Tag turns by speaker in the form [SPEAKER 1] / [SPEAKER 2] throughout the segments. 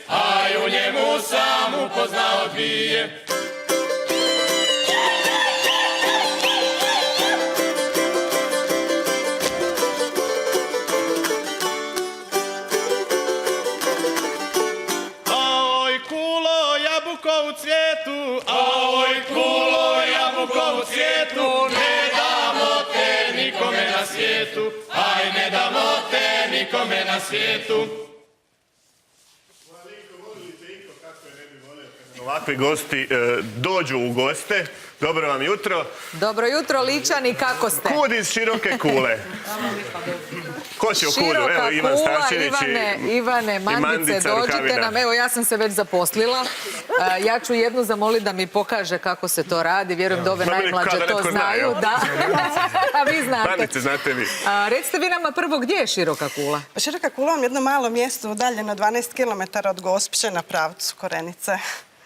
[SPEAKER 1] a u njemu sam upoznao dvije.
[SPEAKER 2] Aoj kulo jabuko u cvijetu,
[SPEAKER 1] Aoj kulo jabuko u cvijetu, ne damo te nikome na svijetu, aj ne damo te nikome na svijetu.
[SPEAKER 2] Ovakvi gosti dođu u goste. Dobro vam jutro.
[SPEAKER 3] Dobro jutro, Ličani, kako ste?
[SPEAKER 2] Kud iz Široke Kule. Ko će u Kudu? Evo, Ivan Starčević
[SPEAKER 3] Ivane, Mandice, dođite nam. Evo, ja sam se već zaposlila. Ja ću jednu zamoliti da mi pokaže kako se to radi. Vjerujem da ove najmlađe to znaju. Da. A vi znate.
[SPEAKER 2] Mandice, znate vi.
[SPEAKER 3] Recite vi nama prvo, gdje je Široka Kula?
[SPEAKER 4] Široka Kula je jedno malo mjesto udaljeno 12 km od Gospića na pravcu Korenice.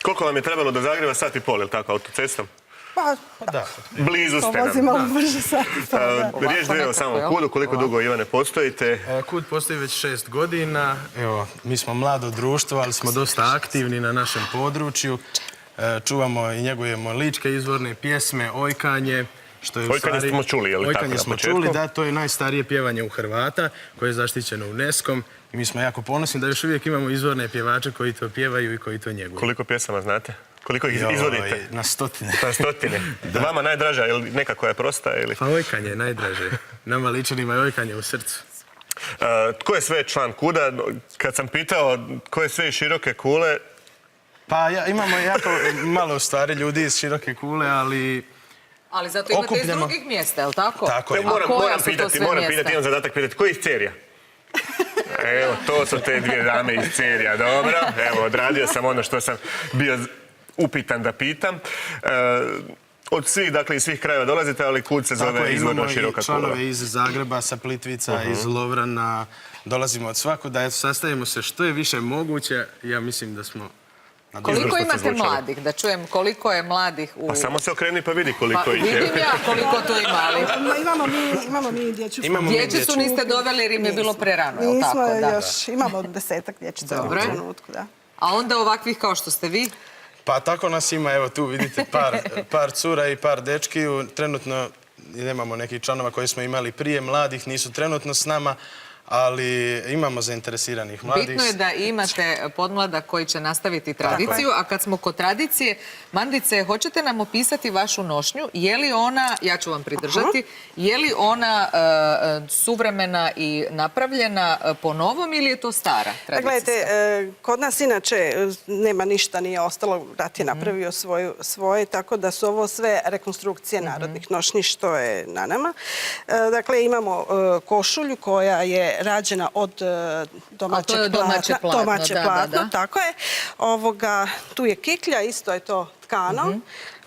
[SPEAKER 2] Koliko vam je trebalo do Zagreba? Sat i pol, ili tako, autocestom?
[SPEAKER 4] Pa,
[SPEAKER 2] da. Blizu ste nam.
[SPEAKER 4] Vozimo brže sat i pol, da.
[SPEAKER 2] Riječ dvije o samom Kudu. Koliko dugo, Ivane, postojite?
[SPEAKER 5] Kud postoji već 6 godina. Evo, mi smo mlado društvo, ali smo dosta aktivni na našem području. Čuvamo i njegujemo ličke izvorne pjesme, ojkanje.
[SPEAKER 2] Ojkanje smo čuli, je li tako na početku?
[SPEAKER 5] Ojkanje smo čuli, da, to je najstarije pjevanje u Hrvata, koje je zaštićeno UNESCO-om. I mi smo jako ponosni da još uvijek imamo izvorne pjevače koji to pjevaju i koji to njeguju.
[SPEAKER 2] Koliko pjesama znate? Koliko ih izvodite?
[SPEAKER 5] Na stotine.
[SPEAKER 2] Na stotine. Vama najdraža, ili neka koja je prosta?
[SPEAKER 5] Pa ojkanje je najdraže. Nama Ličanima je ojkanje u srcu.
[SPEAKER 2] Tko je sve član Kuda? Kad sam pitao tko je sve iz Široke Kule...
[SPEAKER 5] Pa imamo jako malo stari ljudi iz Široke Kule, ali...
[SPEAKER 3] Ali zato imate iz drugih mjesta, je li tako?
[SPEAKER 5] Tako je.
[SPEAKER 2] Moram pitati, imam zadatak pitati. Ko je iz Cerija? Evo, to su te dvije dame iz Cerija, dobro. Evo, odradio sam ono što sam bio upitan da pitam. Od svih, dakle, iz svih krajeva dolazite, ali Kud se zove izvorno Široka Kula.
[SPEAKER 5] Imamo i članove iz Zagreba, sa Plitvica, iz Lovrana. Dolazimo od svakuda, sastavimo se što je više moguće. Ja mislim da smo...
[SPEAKER 3] Koliko imate mladih? Da čujem koliko je mladih u...
[SPEAKER 2] Pa samo se okreni pa vidi koliko ih je.
[SPEAKER 3] Pa vidim ja koliko tu imali.
[SPEAKER 4] Imamo mi dječju.
[SPEAKER 3] Dječicu niste doveli jer im je bilo prerano, je li tako?
[SPEAKER 4] Nismo još, imamo 10-ak dječica u trenutku, da.
[SPEAKER 3] A onda ovakvih kao što ste vi?
[SPEAKER 5] Pa tako nas ima, evo tu vidite par cura i par dečki. Trenutno nemamo nekih članova koje smo imali prije, mladih nisu trenutno s nama, ali imamo zainteresiranih mladih.
[SPEAKER 3] Bitno je da imate podmlada koji će nastaviti tradiciju, a kad smo kod tradicije, Mandice, hoćete nam opisati vašu nošnju? Je li ona, ja ću vam pridržati, je li ona suvremena i napravljena po novom ili je to stara tradicija?
[SPEAKER 4] Gledajte, kod nas inače nema ništa, nije ostalo, rat je napravio svoje, tako da su ovo sve rekonstrukcije narodnih nošnji što je na nama. Dakle, imamo košulju koja je rađena od domaćeg platna. Tako je. Tu je kiklja, isto je to tkano.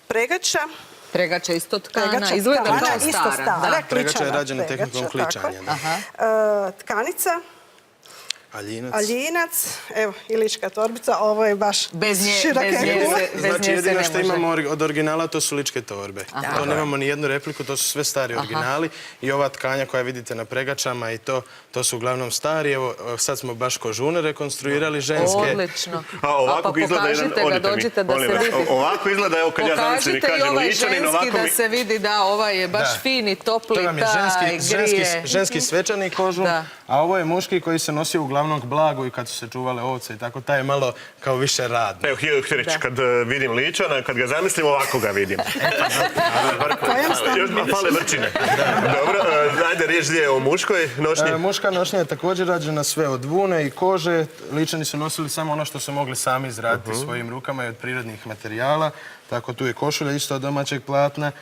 [SPEAKER 4] Pregača.
[SPEAKER 3] Pregača isto tkana, izgleda kao stara.
[SPEAKER 5] Pregača je rađena tehnikom kličanja.
[SPEAKER 4] Tkanica.
[SPEAKER 5] Aljinac.
[SPEAKER 4] Evo, i lička torbica, ovo je baš široke gule.
[SPEAKER 5] Znači, jedino što imamo od originala, to su ličke torbe. To nemamo ni jednu repliku, to su sve stari originali. I ova tkanja koja vidite na pregačama i to su uglavnom stari. Evo, sad smo baš kožune rekonstruirali ženske.
[SPEAKER 3] Odlično.
[SPEAKER 2] A pa pokažite
[SPEAKER 3] ga, dođite da se vidi.
[SPEAKER 2] Ovako izgleda, evo kad ja zamislim i kažem ličanin, ovako mi...
[SPEAKER 3] Pokažite i ovaj ženski da se vidi, da, ovaj je baš fini, topli, taj grije.
[SPEAKER 5] Ženski svečani kožun, a ovo je muški koji se nosio uglavnom k blagu i kad su se čuvale ovce i tako, taj je malo kao više radno.
[SPEAKER 2] Evo, htio reći, kad vidim ličana, kad ga zamislim, ovako ga vidim. Još fale vrčine. Dobro, ajde riječ gdje je o muškoj nošnji.
[SPEAKER 5] Muška nošnja je također rađena sve od vune i kože. Ličani su nosili samo ono što su mogli sami izraditi svojim rukama i od prirodnih materijala. Tako tu je košulja isto od domaćeg platna,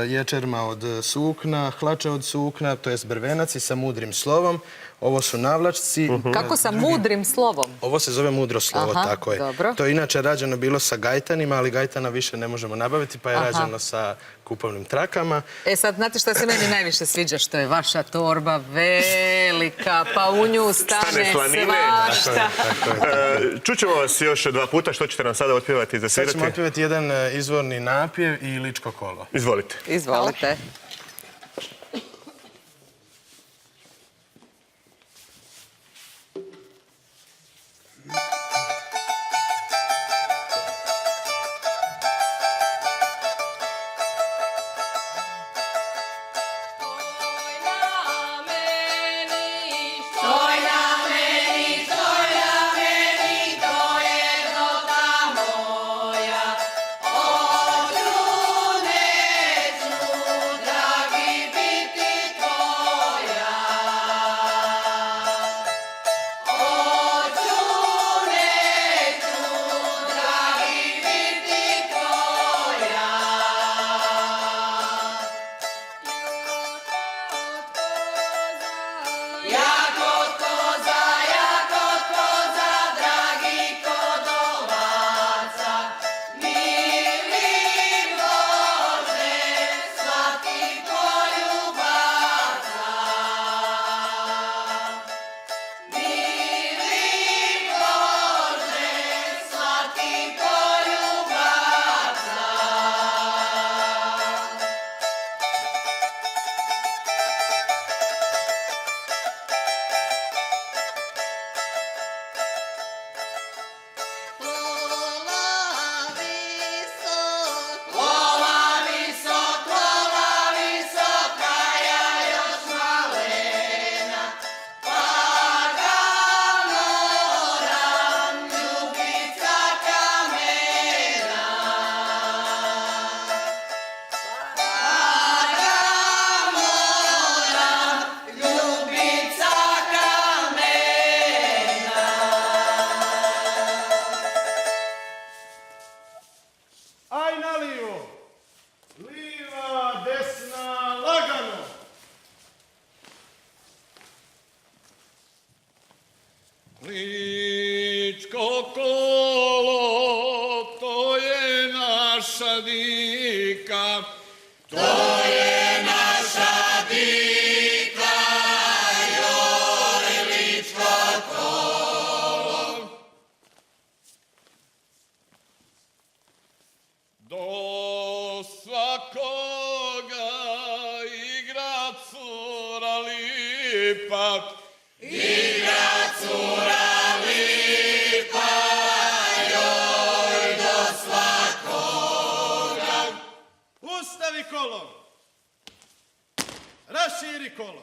[SPEAKER 5] ječerma od sukna, hlača od sukna, to je brvenac i sa mudrim slovom. Ovo su navlačci.
[SPEAKER 3] Kako sa mudrim slovom?
[SPEAKER 5] Ovo se zove mudro slovo, tako je.
[SPEAKER 3] Dobro.
[SPEAKER 5] To je inače rađeno bilo sa gajtanima, ali gajtana više ne možemo nabaviti, pa je rađeno sa kupovnim trakama.
[SPEAKER 3] Sad, znate što se meni najviše sviđa? Što je vaša torba velika, pa u nju stane svašta.
[SPEAKER 2] Čućemo vas još 2 puta, što ćete nam sada otpjevati i zasvirati?
[SPEAKER 5] Sad ćemo otpjevati jedan izvorni napjev i ličko kolo.
[SPEAKER 2] Izvolite.
[SPEAKER 3] Izvolite.
[SPEAKER 1] Ličko kolo, to je naša dika, to je naša dika, joj ličko kolo. Do svakoga igra cura lipa, igra cura lipa, joj do svakoga.
[SPEAKER 6] Ustavi kolo.
[SPEAKER 5] Raširi kolo.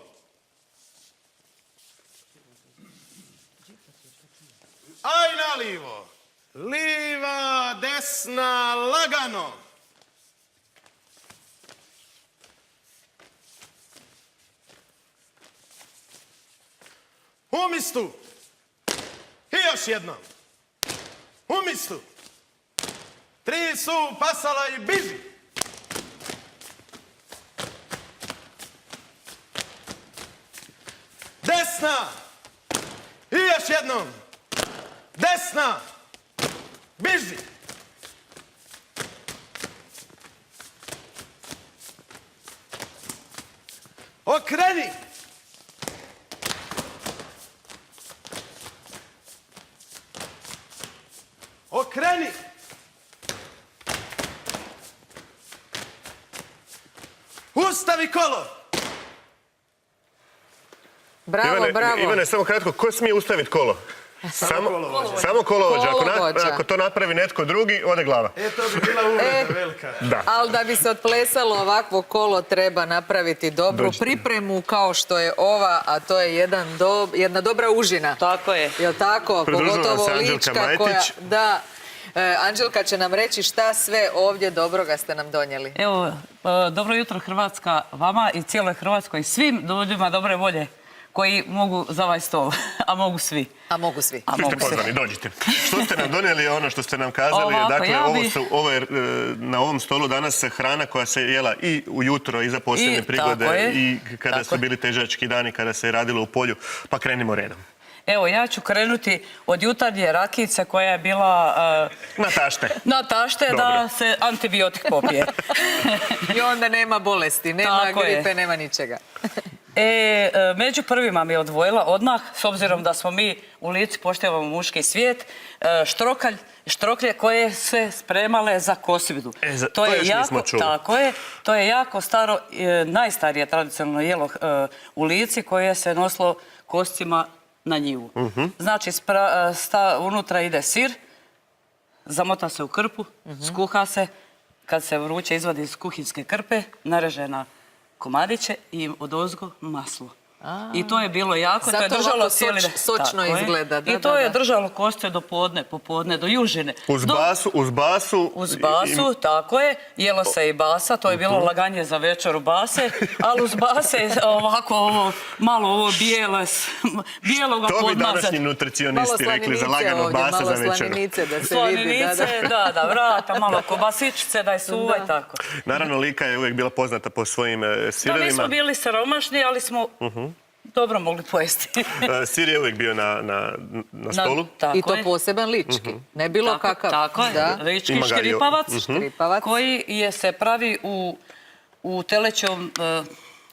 [SPEAKER 5] Aj nalivo. Liva, desna, lagano. Umistu. I još jednom. Umistu. 3 su pasala i biži. Desna. I još jednom. Desna. Biži. Okreni. Okreni. Ustavi kolo.
[SPEAKER 3] Bravo, bravo.
[SPEAKER 2] Ivane, samo kratko, ko smije ustaviti kolo? Samo kolovođa. Ako to napravi netko drugi, ode glava.
[SPEAKER 5] To bi bila uvreda velika.
[SPEAKER 2] Da.
[SPEAKER 3] Ali da bi se otplesalo ovakvo kolo treba napraviti dobru pripremu kao što je ova, a to je jedna dobra užina.
[SPEAKER 6] Tako je.
[SPEAKER 3] Jel tako?
[SPEAKER 2] Pridružila
[SPEAKER 3] Pogotovo
[SPEAKER 2] se Anđelka
[SPEAKER 3] lička koja...
[SPEAKER 2] Majtić.
[SPEAKER 3] Da. Anđelka će nam reći šta sve ovdje dobroga ste nam donijeli.
[SPEAKER 6] Evo, dobro jutro Hrvatska vama i cijeloj Hrvatskoj i svim ljudima dobre volje koji mogu za ovaj stol, a mogu svi.
[SPEAKER 3] A mogu svi.
[SPEAKER 6] A
[SPEAKER 2] Svi ste
[SPEAKER 6] mogu svi.
[SPEAKER 2] pozvani, dođite. Što ste nam donijeli, ono što ste nam kazali,
[SPEAKER 6] Ovako,
[SPEAKER 2] dakle,
[SPEAKER 6] ja
[SPEAKER 2] ovo je na ovom stolu danas se hrana koja se jela i ujutro i za posebne
[SPEAKER 6] I,
[SPEAKER 2] prigode
[SPEAKER 6] tako je.
[SPEAKER 2] i kada
[SPEAKER 6] Tako
[SPEAKER 2] su
[SPEAKER 6] je.
[SPEAKER 2] bili težački dani, kada se je radilo u polju. Pa krenimo redom.
[SPEAKER 6] Evo, ja ću krenuti od jutarnje rakijice koja je bila
[SPEAKER 2] Na tašte.
[SPEAKER 6] na tašte
[SPEAKER 2] Dobro.
[SPEAKER 6] da se antibiotik popije.
[SPEAKER 3] I onda nema bolesti, nema
[SPEAKER 6] Tako je.
[SPEAKER 3] gripe, nema ničega.
[SPEAKER 6] Među prvima mi je odvojila odmah, s obzirom da smo mi u Lici poštujemo muški svijet, štroklje koje se spremale za kosvidu.
[SPEAKER 2] To još nismo čuli.
[SPEAKER 6] Tako je, to je jako staro, najstarije tradicionalno jelo u Lici koje se nosilo kostima na njivu. Znači, unutra ide sir, zamota se u krpu, skuha se, kad se vruće izvadi iz kuhinske krpe, nareže na komadiće i odozgo maslo. I to je bilo jako, to je
[SPEAKER 3] Zato
[SPEAKER 6] držalo
[SPEAKER 3] ovako
[SPEAKER 6] cijeli dan.
[SPEAKER 3] sočno
[SPEAKER 6] Tako je.
[SPEAKER 3] izgleda, da,
[SPEAKER 6] I to
[SPEAKER 3] da,
[SPEAKER 6] je
[SPEAKER 3] da.
[SPEAKER 6] držalo košće do podne, popodne, do južine.
[SPEAKER 2] Uz basu.
[SPEAKER 6] Uz basu, tako je. Jelo se i basa, to je bilo laganje za večeru base, ali uz base ovako ovo, malo ovo bijeloga
[SPEAKER 2] To bi
[SPEAKER 6] podmazati.
[SPEAKER 2] današnji nutricionisti rekli za lagano
[SPEAKER 3] ovdje,
[SPEAKER 2] basa za
[SPEAKER 3] malo
[SPEAKER 2] večeru.
[SPEAKER 3] slaninice da se vidi.
[SPEAKER 6] Slaninice, da, vrata, malo kobasičice da je suva i tako.
[SPEAKER 2] Naravno, Lika je uvijek bila poznata po svojim
[SPEAKER 6] Da,
[SPEAKER 2] sirevima.
[SPEAKER 6] nismo bili siromašni, ali smo dobro mogli pojesti.
[SPEAKER 2] Sir je uvijek bio na stolu.
[SPEAKER 6] Tako
[SPEAKER 3] I to
[SPEAKER 6] je.
[SPEAKER 3] poseban lički, ne bilo kakav.
[SPEAKER 6] Tako je,
[SPEAKER 3] Da.
[SPEAKER 6] lički
[SPEAKER 2] Ima ga i-
[SPEAKER 6] škripavac,
[SPEAKER 3] Škripavac.
[SPEAKER 6] koji se pravi u telećom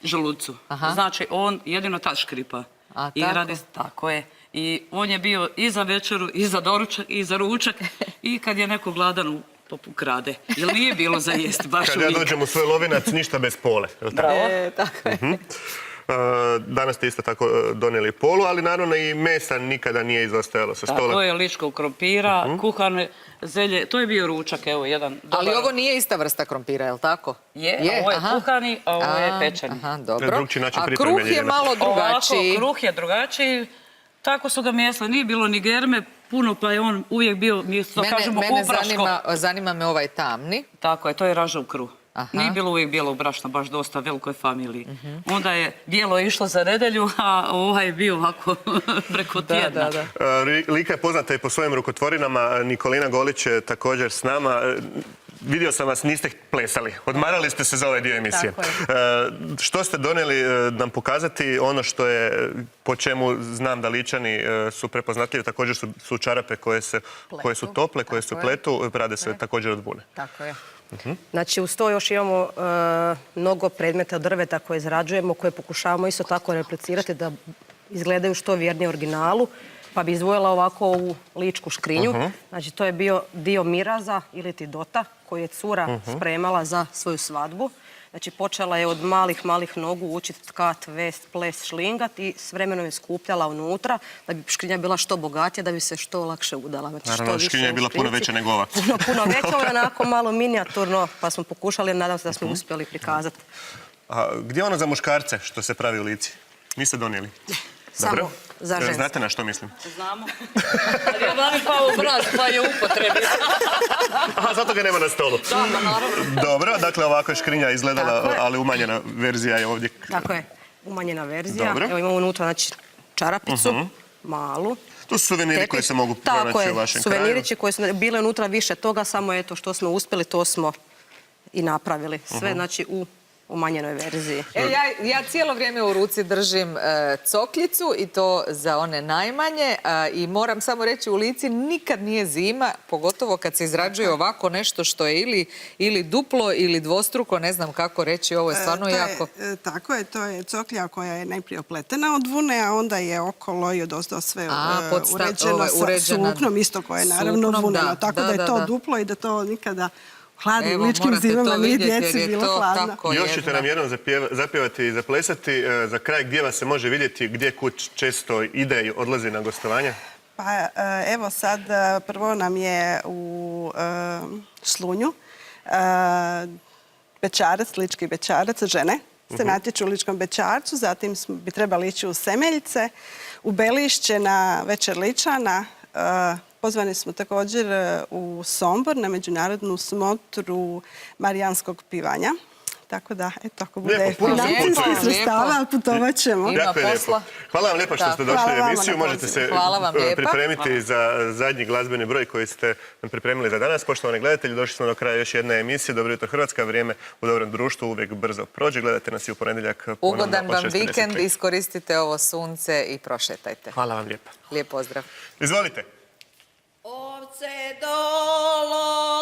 [SPEAKER 6] želucu. Znači, on jedino tad škripa.
[SPEAKER 3] A,
[SPEAKER 6] I
[SPEAKER 3] tako?
[SPEAKER 6] tako je. I on je bio i za večeru, i za doručak, i za ručak. I kad je neko gladan, to ukrade. Jer nije bilo za jesti, baš
[SPEAKER 2] Kad ja
[SPEAKER 6] uvijek.
[SPEAKER 2] dođem u svoj lovinac, ništa bez pole. Jel tako?
[SPEAKER 6] Bravo.
[SPEAKER 3] Tako je.
[SPEAKER 2] Danas ste isto tako donijeli polu, ali naravno i mesa nikada nije izostajalo sa stola.
[SPEAKER 6] Tako je, ličkog krompira, kuhane zelje. To je bio ručak, evo, jedan dobar.
[SPEAKER 3] Ali ovo nije ista vrsta krompira, je li tako?
[SPEAKER 6] Je, ovo je
[SPEAKER 3] aha.
[SPEAKER 6] kuhani, a ovo je pečeni.
[SPEAKER 3] Aha, dobro.
[SPEAKER 2] Drukčiji način
[SPEAKER 3] A
[SPEAKER 2] pripreme,
[SPEAKER 3] kruh je
[SPEAKER 2] Ljiljana.
[SPEAKER 3] malo drugačiji.
[SPEAKER 6] Ovako, kruh je drugačiji. Tako su ga mjesli. Nije bilo ni germe puno, pa je on uvijek bio, mi to kažemo,
[SPEAKER 3] Mene
[SPEAKER 6] upraško.
[SPEAKER 3] zanima me ovaj tamni.
[SPEAKER 6] Tako je, to je ražav kruh.
[SPEAKER 3] Aha.
[SPEAKER 6] Nije bilo uvijek bijelo brašno, baš dosta velikoj familiji. Onda je bijelo išlo za nedelju, a ovaj je bio ovako preko tjedna.
[SPEAKER 3] Da.
[SPEAKER 2] Lika je poznata i po svojim rukotvorinama. Nikolina Golić je također s nama. Vidio sam vas, niste plesali. Odmarali ste se za ovaj dio emisije.
[SPEAKER 3] Tako
[SPEAKER 2] Što ste donijeli nam pokazati ono što je, po čemu znam da Ličani su prepoznatljivi, također su čarape koje su tople, koje su
[SPEAKER 3] Tako je.
[SPEAKER 2] pletu, rade se također od vune.
[SPEAKER 3] Tako je.
[SPEAKER 7] Znači, uz to još imamo mnogo predmeta od drveta koje izrađujemo, koje pokušavamo isto tako replicirati da izgledaju što vjernije originalu. Pa bi izdvojila ovako ovu ličku škrinju. Znači, to je bio dio miraza ili ti dota koji je cura spremala za svoju svadbu. Znači, počela je od malih nogu učiti tkat, vest, ples, šlingat i s vremenom je skupljala unutra da bi škrinja bila što bogatija, da bi se što lakše udala. Znači,
[SPEAKER 2] Naravno,
[SPEAKER 7] što
[SPEAKER 2] škrinja je
[SPEAKER 7] više u
[SPEAKER 2] bila puno
[SPEAKER 7] škrinci.
[SPEAKER 2] veća nego ova.
[SPEAKER 7] Puno veća, ovo je onako malo minijaturno, pa smo pokušali, nadam se da smo uspjeli prikazati.
[SPEAKER 2] A gdje je ono za muškarce što se pravi u Lici? Niste donijeli? Dobro.
[SPEAKER 7] za ženske.
[SPEAKER 2] Znate na što mislim?
[SPEAKER 6] Znamo. Ali je vani pao u braz, pa je upotrebi.
[SPEAKER 2] Aha, zato ga nema na stolu.
[SPEAKER 6] Da, pa naravno.
[SPEAKER 2] Dobro, dakle ovako je škrinja izgledala,
[SPEAKER 7] Tako je.
[SPEAKER 2] ali umanjena verzija je ovdje.
[SPEAKER 7] Tako je, umanjena verzija.
[SPEAKER 2] Dobro.
[SPEAKER 7] Evo imamo unutra, znači, čarapicu, malu.
[SPEAKER 2] To su suveniri
[SPEAKER 7] tepih.
[SPEAKER 2] koji se mogu
[SPEAKER 7] Tako
[SPEAKER 2] pronaći
[SPEAKER 7] je,
[SPEAKER 2] u vašem kraju.
[SPEAKER 7] suvenirići koji su bile unutra više toga, samo eto što smo uspjeli, to smo i napravili. Sve, znači, u umanjenoj verziji.
[SPEAKER 3] Ja cijelo vrijeme u ruci držim cokljicu i to za one najmanje i moram samo reći u Lici nikad nije zima, pogotovo kad se izrađuje ovako nešto što je ili duplo ili dvostruko, ne znam kako reći, ovo je stvarno jako...
[SPEAKER 4] Tako je, to je coklja koja je najprije opletena od vune, a onda je okolo i odozdo sve uređeno sa suknom, isto koje je naravno
[SPEAKER 3] Suknom,
[SPEAKER 4] vuneno.
[SPEAKER 3] da,
[SPEAKER 4] Tako da je to duplo i da to nikada hladnim
[SPEAKER 3] Evo,
[SPEAKER 4] ličkim
[SPEAKER 3] morate
[SPEAKER 4] zimama
[SPEAKER 3] to
[SPEAKER 4] nije
[SPEAKER 3] vidjeti
[SPEAKER 4] djeci
[SPEAKER 3] jer je
[SPEAKER 4] bilo
[SPEAKER 3] to
[SPEAKER 4] hladno.
[SPEAKER 3] tako
[SPEAKER 2] Još ćete
[SPEAKER 3] jedna.
[SPEAKER 2] nam jednom zapjevati i zaplesati. Za kraj gdje vas se može vidjeti, gdje kuć često ide i odlazi na gostovanja?
[SPEAKER 4] Pa evo sad prvo nam je u Slunju Bećarac, Lički Bećarac, žene se natječu u Ličkom Bećarcu, zatim bi trebali ići u Semeljce, u Belišće na Večer Ličana. Pozvani smo također u Sombor na međunarodnu smotru marijanskog pivanja. Tako da, eto, ako bude
[SPEAKER 2] Lijepo, puno se
[SPEAKER 4] financijskih
[SPEAKER 2] putuje.
[SPEAKER 4] sredstava, putovat ćemo.
[SPEAKER 3] Ima
[SPEAKER 2] Jako je lijepo.
[SPEAKER 3] posla.
[SPEAKER 2] Hvala vam lijepo što
[SPEAKER 3] Da.
[SPEAKER 2] ste došli
[SPEAKER 4] Hvala
[SPEAKER 2] u
[SPEAKER 4] vama
[SPEAKER 2] emisiju.
[SPEAKER 4] na
[SPEAKER 2] Možete
[SPEAKER 4] pozivu.
[SPEAKER 2] se
[SPEAKER 3] Hvala vam lijepa.
[SPEAKER 2] pripremiti za zadnji glazbeni broj koji ste nam pripremili za danas. Poštovani gledatelji, došli smo do kraja još jedne emisije. Dobro jutro Hrvatska, vrijeme u dobrom društvu uvijek brzo prođe. Gledajte nas i u ponedjeljak.
[SPEAKER 3] Ugodan vam
[SPEAKER 2] 6:55.
[SPEAKER 3] vikend, iskoristite ovo sunce i prošetajte.
[SPEAKER 2] Hvala vam lijepo.
[SPEAKER 3] Lijep pozdrav.
[SPEAKER 2] Izvolite.
[SPEAKER 8] Ovce dolo